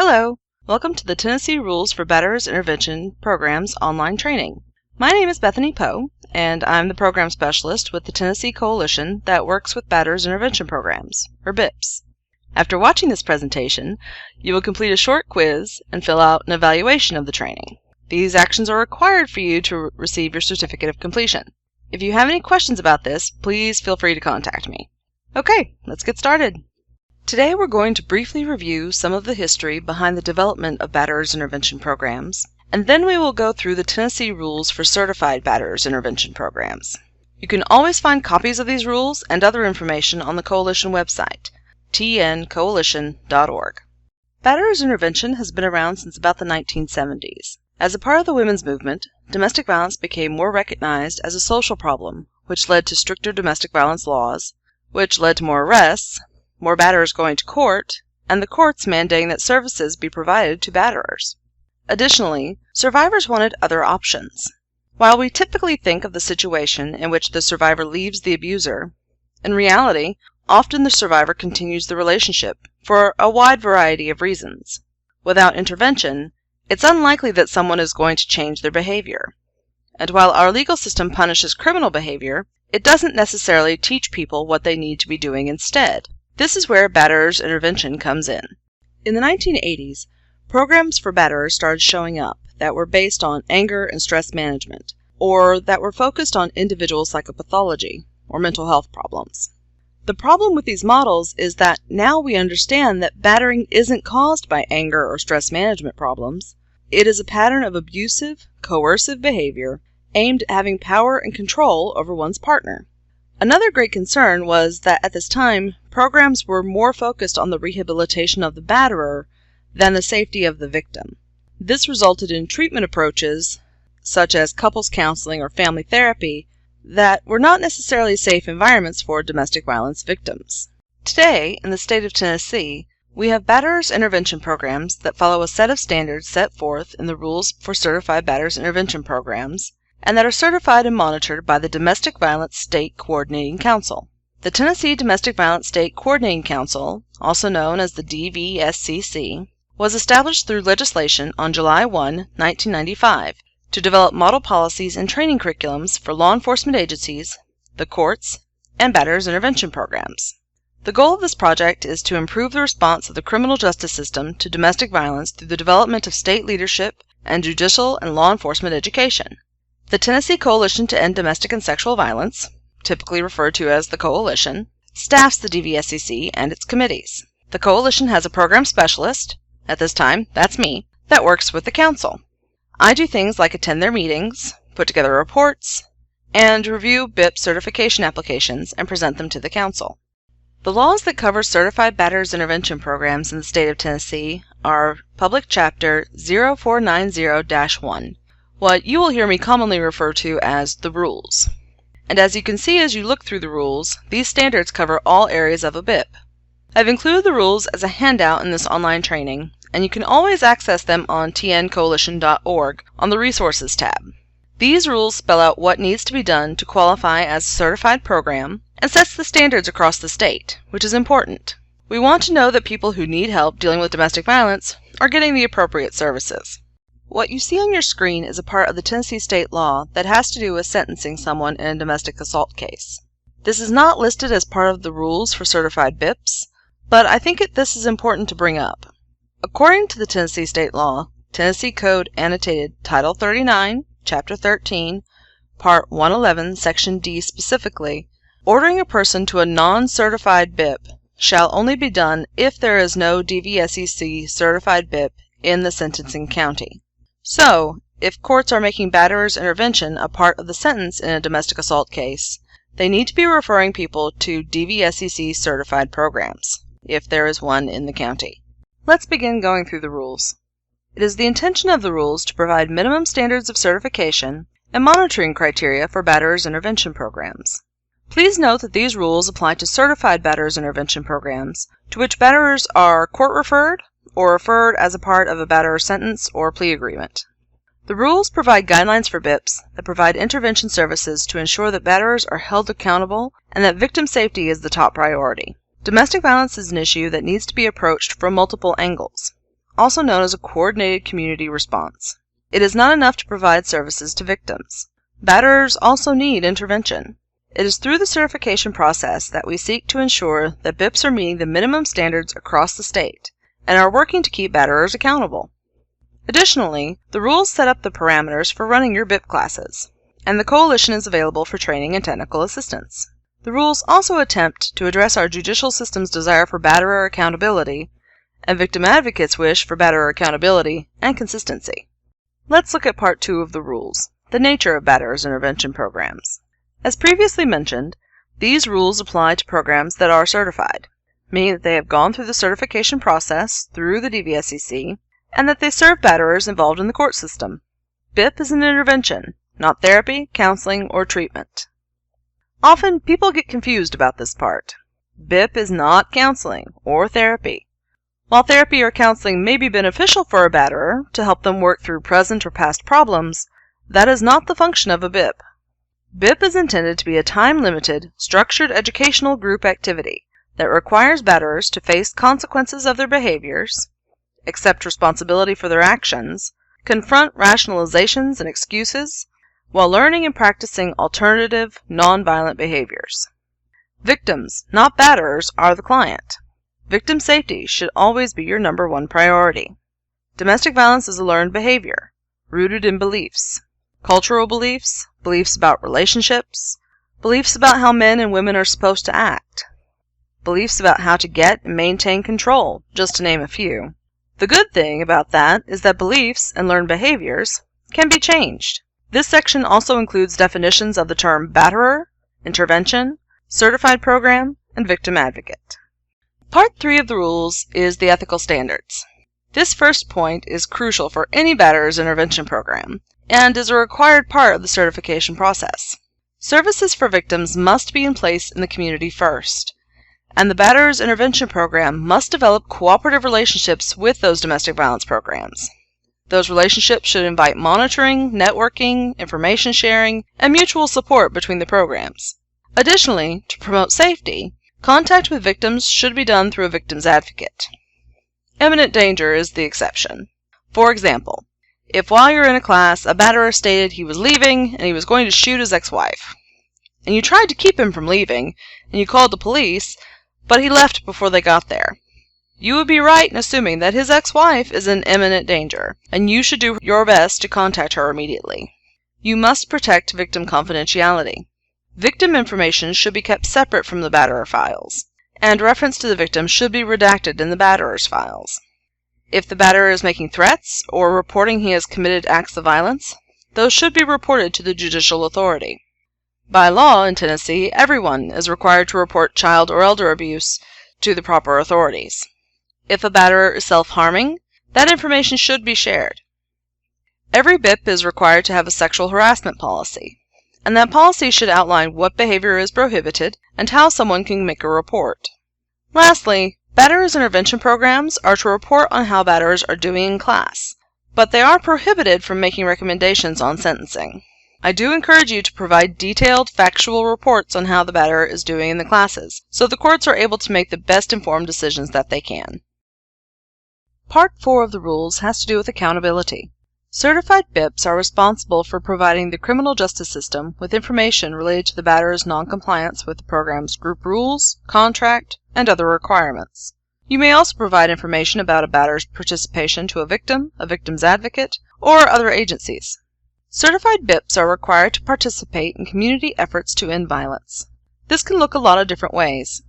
Hello, welcome to the Tennessee Rules for Batterers Intervention Programs online training. My name is Bethany Poe, and I'm the Program Specialist with the Tennessee Coalition that works with Batterers Intervention Programs, or BIPs. After watching this presentation, you will complete a short quiz and fill out an evaluation of the training. These actions are required for you to receive your certificate of completion. If you have any questions about this, please feel free to contact me. Okay, let's get started. Today we're going to briefly review some of the history behind the development of Batterers Intervention Programs, and then we will go through the Tennessee Rules for Certified Batterers Intervention Programs. You can always find copies of these rules and other information on the Coalition website, tncoalition.org. Batterers Intervention has been around since about the 1970s. As a part of the women's movement, domestic violence became more recognized as a social problem, which led to stricter domestic violence laws, which led to more arrests, more batterers going to court, and the courts mandating that services be provided to batterers. Additionally, survivors wanted other options. While we typically think of the situation in which the survivor leaves the abuser, in reality, often the survivor continues the relationship for a wide variety of reasons. Without intervention, it's unlikely that someone is going to change their behavior. And while our legal system punishes criminal behavior, it doesn't necessarily teach people what they need to be doing instead. This is where Batterers Intervention comes in. In the 1980s, programs for batterers started showing up that were based on anger and stress management, or that were focused on individual psychopathology, or mental health problems. The problem with these models is that now we understand that battering isn't caused by anger or stress management problems. It is a pattern of abusive, coercive behavior aimed at having power and control over one's partner. Another great concern was that at this time, programs were more focused on the rehabilitation of the batterer than the safety of the victim. This resulted in treatment approaches, such as couples counseling or family therapy, that were not necessarily safe environments for domestic violence victims. Today, in the state of Tennessee, we have batterers intervention programs that follow a set of standards set forth in the Rules for Certified Batterers Intervention Programs, and that are certified and monitored by the Domestic Violence State Coordinating Council. The Tennessee Domestic Violence State Coordinating Council, also known as the DVSCC, was established through legislation on July 1, 1995, to develop model policies and training curriculums for law enforcement agencies, the courts, and batterers intervention programs. The goal of this project is to improve the response of the criminal justice system to domestic violence through the development of state leadership and judicial and law enforcement education. The Tennessee Coalition to End Domestic and Sexual Violence, typically referred to as the Coalition, staffs the DVSCC and its committees. The Coalition has a program specialist, at this time, that's me, that works with the council. I do things like attend their meetings, put together reports, and review BIP certification applications and present them to the council. The laws that cover certified batterers intervention programs in the state of Tennessee are Public Chapter 0490-1. What you will hear me commonly refer to as the rules. And as you can see as you look through the rules, these standards cover all areas of a BIP. I've included the rules as a handout in this online training, and you can always access them on tncoalition.org on the Resources tab. These rules spell out what needs to be done to qualify as a certified program and sets the standards across the state, which is important. We want to know that people who need help dealing with domestic violence are getting the appropriate services. What you see on your screen is a part of the Tennessee state law that has to do with sentencing someone in a domestic assault case. This is not listed as part of the rules for certified BIPs, but I think this is important to bring up. According to the Tennessee state law, Tennessee Code Annotated Title 39, Chapter 13, Part 111, Section D specifically, ordering a person to a non-certified BIP shall only be done if there is no DVSCC certified BIP in the sentencing county. So, if courts are making batterers intervention a part of the sentence in a domestic assault case, they need to be referring people to DVSCC certified programs, if there is one in the county. Let's begin going through the rules. It is the intention of the rules to provide minimum standards of certification and monitoring criteria for batterers intervention programs. Please note that these rules apply to certified batterers intervention programs to which batterers are court-referred or referred as a part of a batterer sentence or plea agreement. The rules provide guidelines for BIPs that provide intervention services to ensure that batterers are held accountable and that victim safety is the top priority. Domestic violence is an issue that needs to be approached from multiple angles. also known as a coordinated community response. It is not enough to provide services to victims. Batterers also need intervention. It is through the certification process that we seek to ensure that BIPs are meeting the minimum standards across the state and are working to keep batterers accountable. Additionally, the rules set up the parameters for running your BIP classes, and the coalition is available for training and technical assistance. The rules also attempt to address our judicial system's desire for batterer accountability and victim advocates' wish for batterer accountability and consistency. Let's look at Part 2 of the rules, the nature of batterers intervention programs. As previously mentioned, these rules apply to programs that are certified, meaning that they have gone through the certification process through the DVSCC and that they serve batterers involved in the court system. BIP is an intervention, not therapy, counseling, or treatment. Often, people get confused about this part. BIP is not counseling or therapy. While therapy or counseling may be beneficial for a batterer to help them work through present or past problems, that is not the function of a BIP. BIP is intended to be a time-limited, structured educational group activity that requires batterers to face consequences of their behaviors, accept responsibility for their actions, confront rationalizations and excuses, while learning and practicing alternative, non-violent behaviors. Victims, not batterers, are the client. Victim safety should always be your number one priority. Domestic violence is a learned behavior, rooted in beliefs. Cultural beliefs, beliefs about relationships, beliefs about how men and women are supposed to act, beliefs about how to get and maintain control, just to name a few. The good thing about that is that beliefs and learned behaviors can be changed. This section also includes definitions of the term batterer, intervention, certified program, and victim advocate. Part 3 of the rules is the ethical standards. This first point is crucial for any batterers intervention program and is a required part of the certification process. Services for victims must be in place in the community first, and the batterers intervention program must develop cooperative relationships with those domestic violence programs. Those relationships should invite monitoring, networking, information sharing, and mutual support between the programs. Additionally, to promote safety, contact with victims should be done through a victim's advocate. Imminent danger is the exception. For example, if while you're in a class, a batterer stated he was leaving and he was going to shoot his ex-wife, and you tried to keep him from leaving, and you called the police, but he left before they got there, you would be right in assuming that his ex-wife is in imminent danger, and you should do your best to contact her immediately. You must protect victim confidentiality. Victim information should be kept separate from the batterer files, and reference to the victim should be redacted in the batterer's files. If the batterer is making threats or reporting he has committed acts of violence, those should be reported to the judicial authority. By law in Tennessee, everyone is required to report child or elder abuse to the proper authorities. If a batterer is self-harming, that information should be shared. Every BIP is required to have a sexual harassment policy, and that policy should outline what behavior is prohibited and how someone can make a report. Lastly, batterers intervention programs are to report on how batterers are doing in class, but they are prohibited from making recommendations on sentencing. I do encourage you to provide detailed, factual reports on how the batterer is doing in the classes, so the courts are able to make the best informed decisions that they can. Part 4 of the rules has to do with accountability. Certified BIPs are responsible for providing the criminal justice system with information related to the batterer's noncompliance with the program's group rules, contract, and other requirements. You may also provide information about a batterer's participation to a victim's advocate, or other agencies. Certified BIPs are required to participate in community efforts to end violence. This can look a lot of different ways.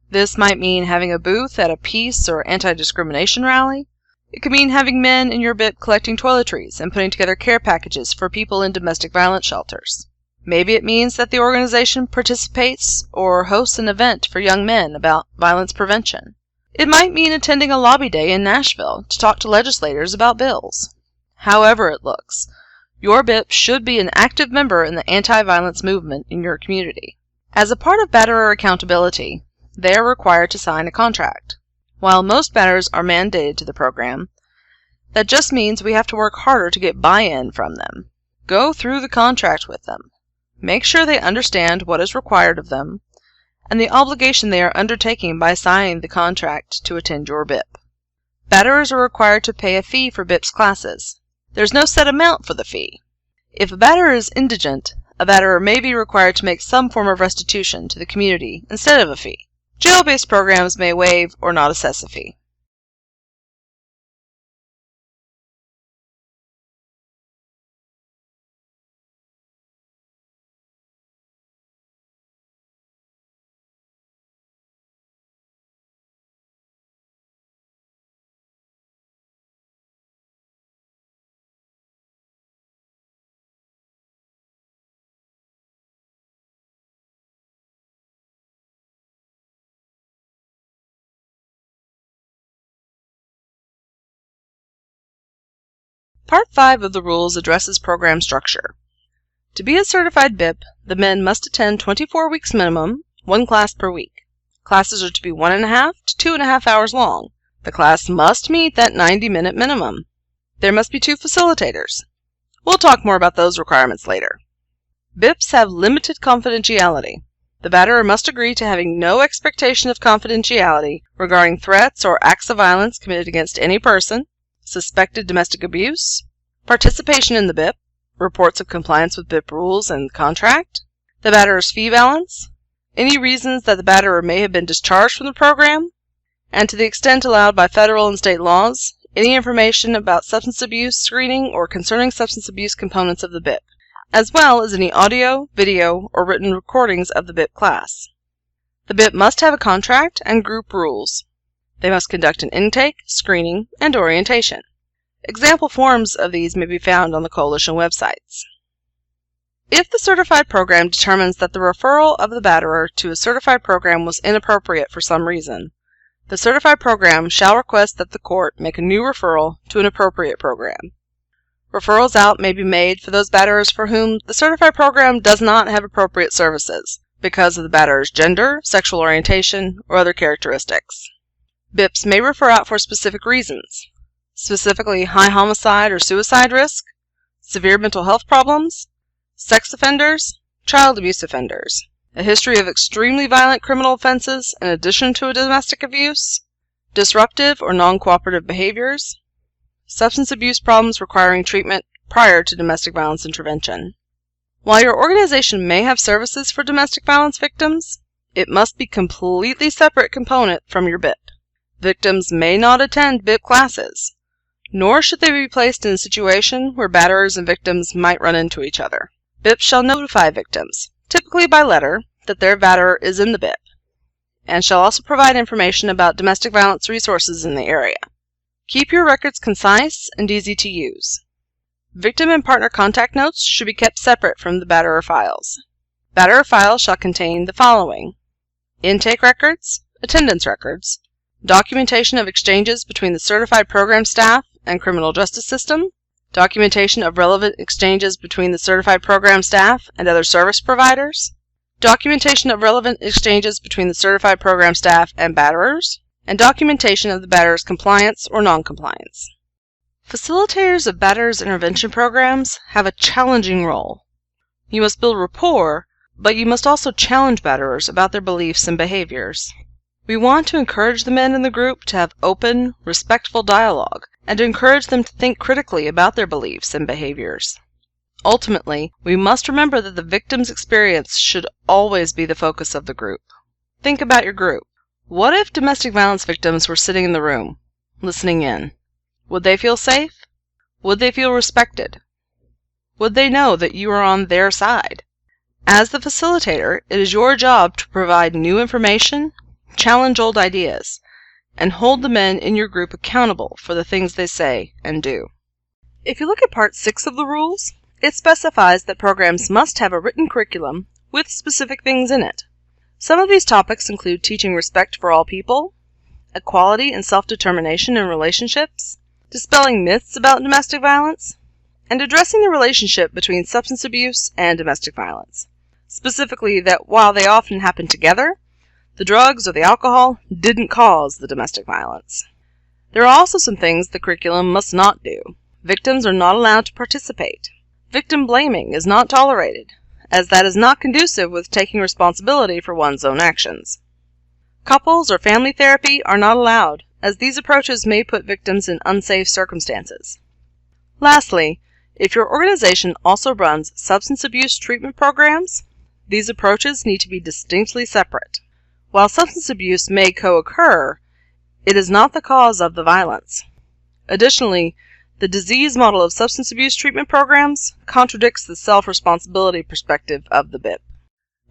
This might mean having a booth at a peace or anti-discrimination rally. It could mean having men in your BIP collecting toiletries and putting together care packages for people in domestic violence shelters. Maybe it means that the organization participates or hosts an event for young men about violence prevention. It might mean attending a lobby day in Nashville to talk to legislators about bills. However it looks, your BIP should be an active member in the anti-violence movement in your community. As a part of batterer accountability, they are required to sign a contract. While most batterers are mandated to the program, that just means we have to work harder to get buy-in from them. Go through the contract with them. Make sure they understand what is required of them and the obligation they are undertaking by signing the contract to attend your BIP. Batterers are required to pay a fee for BIPs classes. There's no set amount for the fee. If a batterer is indigent, a batterer may be required to make some form of restitution to the community instead of a fee. Jail-based programs may waive or not assess a fee. Part 5 of the rules addresses program structure. To be a certified BIP, the men must attend 24 weeks minimum, 1 class per week. Classes are to be 1.5 to 2.5 hours long. The class must meet that 90-minute minimum. There must be 2 facilitators. We'll talk more about those requirements later. BIPs have limited confidentiality. The batterer must agree to having no expectation of confidentiality regarding threats or acts of violence committed against any person, suspected domestic abuse, participation in the BIP, reports of compliance with BIP rules and contract, the batterer's fee balance, any reasons that the batterer may have been discharged from the program, and to the extent allowed by federal and state laws, any information about substance abuse screening or concerning substance abuse components of the BIP, as well as any audio, video, or written recordings of the BIP class. The BIP must have a contract and group rules. They must conduct an intake, screening, and orientation. Example forms of these may be found on the Coalition websites. If the certified program determines that the referral of the batterer to a certified program was inappropriate for some reason, the certified program shall request that the court make a new referral to an appropriate program. Referrals out may be made for those batterers for whom the certified program does not have appropriate services because of the batterer's gender, sexual orientation, or other characteristics. BIPs may refer out for specific reasons, specifically high homicide or suicide risk, severe mental health problems, sex offenders, child abuse offenders, a history of extremely violent criminal offenses in addition to a domestic abuse, disruptive or non-cooperative behaviors, substance abuse problems requiring treatment prior to domestic violence intervention. While your organization may have services for domestic violence victims, it must be a completely separate component from your BIP. Victims may not attend BIP classes, nor should they be placed in a situation where batterers and victims might run into each other. BIPs shall notify victims, typically by letter, that their batterer is in the BIP, and shall also provide information about domestic violence resources in the area. Keep your records concise and easy to use. Victim and partner contact notes should be kept separate from the batterer files. Batterer files shall contain the following: intake records, attendance records, documentation of exchanges between the certified program staff and criminal justice system, documentation of relevant exchanges between the certified program staff and other service providers, documentation of relevant exchanges between the certified program staff and batterers, and documentation of the batterer's compliance or non-compliance. Facilitators of batterers intervention programs have a challenging role. You must build rapport, but you must also challenge batterers about their beliefs and behaviors. We want to encourage the men in the group to have open, respectful dialogue, and to encourage them to think critically about their beliefs and behaviors. Ultimately, we must remember that the victim's experience should always be the focus of the group. Think about your group. What if domestic violence victims were sitting in the room, listening in? Would they feel safe? Would they feel respected? Would they know that you are on their side? As the facilitator, it is your job to provide new information, challenge old ideas, and hold the men in your group accountable for the things they say and do. If you look at Part 6 of the rules, it specifies that programs must have a written curriculum with specific things in it. Some of these topics include teaching respect for all people, equality and self-determination in relationships, dispelling myths about domestic violence, and addressing the relationship between substance abuse and domestic violence. Specifically that while they often happen together, the drugs or the alcohol didn't cause the domestic violence. There are also some things the curriculum must not do. Victims are not allowed to participate. Victim blaming is not tolerated, as that is not conducive with taking responsibility for one's own actions. Couples or family therapy are not allowed, as these approaches may put victims in unsafe circumstances. Lastly, if your organization also runs substance abuse treatment programs, these approaches need to be distinctly separate. While substance abuse may co-occur, it is not the cause of the violence. Additionally, the disease model of substance abuse treatment programs contradicts the self-responsibility perspective of the BIP.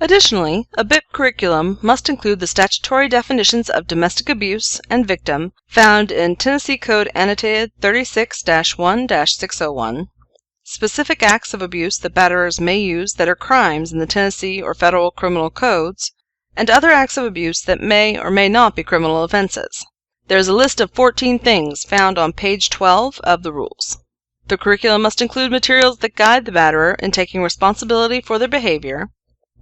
Additionally, a BIP curriculum must include the statutory definitions of domestic abuse and victim found in Tennessee Code Annotated 36-1-601, specific acts of abuse that batterers may use that are crimes in the Tennessee or federal criminal codes, and other acts of abuse that may or may not be criminal offenses. There is a list of 14 things found on page 12 of the rules. The curriculum must include materials that guide the batterer in taking responsibility for their behavior,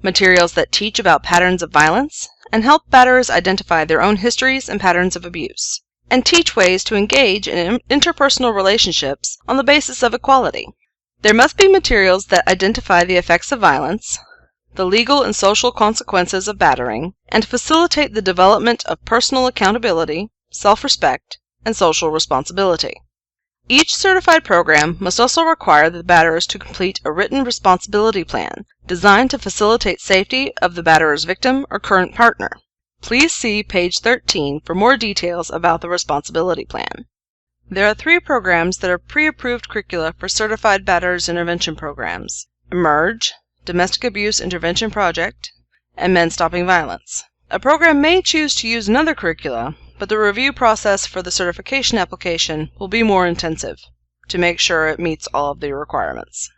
materials that teach about patterns of violence, and help batterers identify their own histories and patterns of abuse, and teach ways to engage in interpersonal relationships on the basis of equality. There must be materials that identify the effects of violence, the legal and social consequences of battering, and facilitate the development of personal accountability, self-respect, and social responsibility. Each certified program must also require the batterers to complete a written responsibility plan designed to facilitate safety of the batterer's victim or current partner. Please see page 13 for more details about the responsibility plan. There are 3 programs that are pre-approved curricula for certified batterers intervention programs: EMERGE, Domestic Abuse Intervention Project, and Men Stopping Violence. A program may choose to use another curricula, but the review process for the certification application will be more intensive to make sure it meets all of the requirements.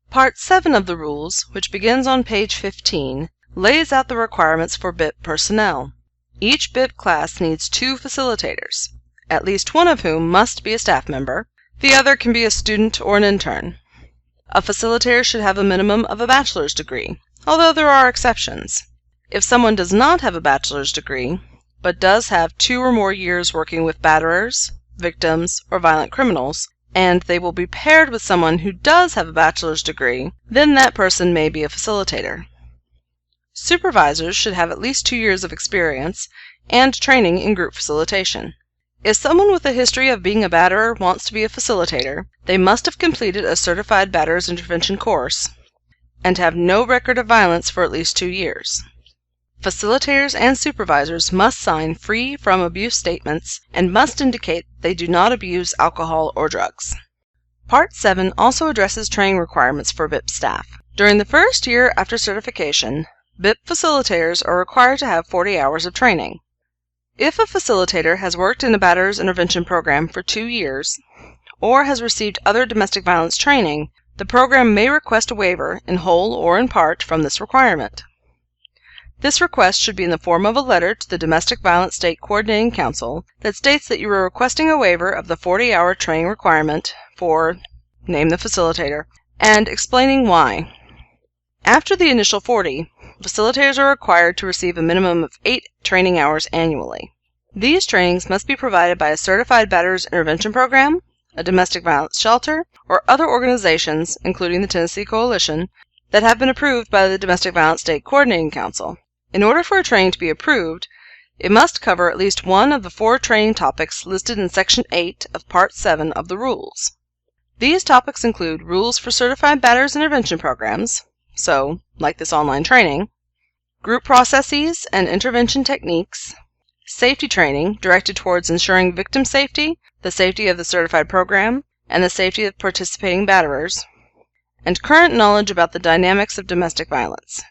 Part 7 of the rules, which begins on page 15, lays out the requirements for BIP personnel. Each BIP class needs 2 facilitators, at least one of whom must be a staff member. The other can be a student or an intern. A facilitator should have a minimum of a bachelor's degree, although there are exceptions. If someone does not have a bachelor's degree, but does have 2 or more years working with batterers, victims, or violent criminals, and they will be paired with someone who does have a bachelor's degree, then that person may be a facilitator. Supervisors should have at least 2 years of experience and training in group facilitation. If someone with a history of being a batterer wants to be a facilitator, they must have completed a certified batterers intervention course and have no record of violence for at least 2 years. Facilitators and supervisors must sign free from abuse statements and must indicate they do not abuse alcohol or drugs. Part 7 also addresses training requirements for BIP staff. During the first year after certification, BIP facilitators are required to have 40 hours of training. If a facilitator has worked in a batterers intervention program for 2 years or has received other domestic violence training, the program may request a waiver in whole or in part from this requirement. This request should be in the form of a letter to the Domestic Violence State Coordinating Council that states that you are requesting a waiver of the 40-hour training requirement for, name the facilitator, and explaining why. After the initial 40, facilitators are required to receive a minimum of 8 training hours annually. These trainings must be provided by a certified batterers intervention program, a domestic violence shelter, or other organizations, including the Tennessee Coalition, that have been approved by the Domestic Violence State Coordinating Council. In order for a training to be approved, it must cover at least one of the 4 training topics listed in Section 8 of Part 7 of the rules. These topics include rules for certified batterers intervention programs, so, like this online training, group processes and intervention techniques, safety training directed towards ensuring victim safety, the safety of the certified program, and the safety of participating batterers, and current knowledge about the dynamics of domestic violence.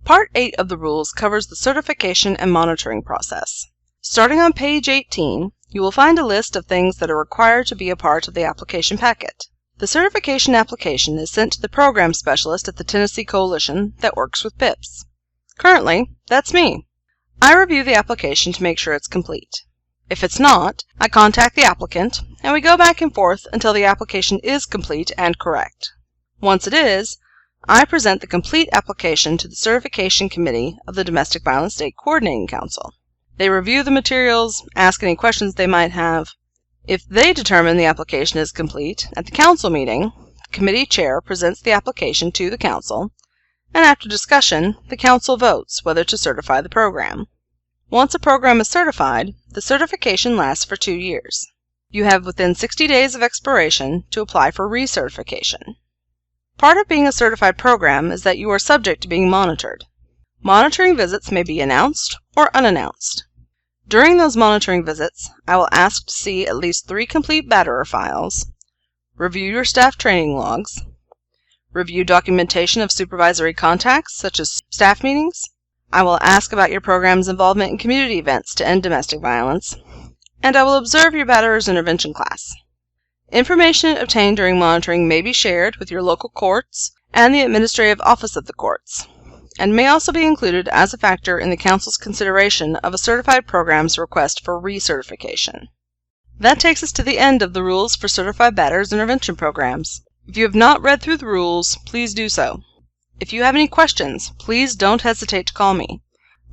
Part 8 of the rules covers the certification and monitoring process. Starting on page 18, you will find a list of things that are required to be a part of the application packet. The certification application is sent to the program specialist at the Tennessee Coalition that works with BIPs. Currently, that's me. I review the application to make sure it's complete. If it's not, I contact the applicant, and we go back and forth until the application is complete and correct. Once it is, I present the complete application to the Certification Committee of the Domestic Violence State Coordinating Council. They review the materials, ask any questions they might have. If they determine the application is complete, at the council meeting, the committee chair presents the application to the council, and after discussion, the council votes whether to certify the program. Once a program is certified, the certification lasts for 2 years. You have within 60 days of expiration to apply for recertification. Part of being a certified program is that you are subject to being monitored. Monitoring visits may be announced or unannounced. During those monitoring visits, I will ask to see at least 3 complete Batterer files, review your staff training logs, review documentation of supervisory contacts such as staff meetings. I will ask about your program's involvement in community events to end domestic violence, and I will observe your Batterers intervention class. Information obtained during monitoring may be shared with your local courts and the administrative office of the courts, and may also be included as a factor in the Council's consideration of a certified program's request for recertification. That takes us to the end of the rules for certified Batterers intervention programs. If you have not read through the rules, please do so. If you have any questions, please don't hesitate to call me.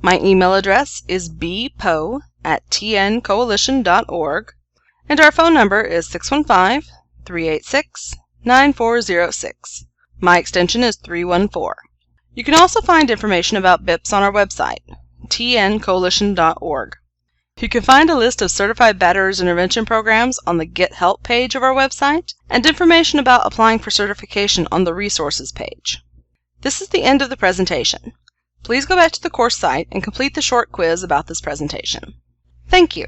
My email address is bpo@tncoalition.org, and our phone number is 615-386-9406. My extension is 314. You can also find information about BIPs on our website, tncoalition.org. You can find a list of certified Batterers intervention programs on the Get Help page of our website, and information about applying for certification on the Resources page. This is the end of the presentation. Please go back to the course site and complete the short quiz about this presentation. Thank you.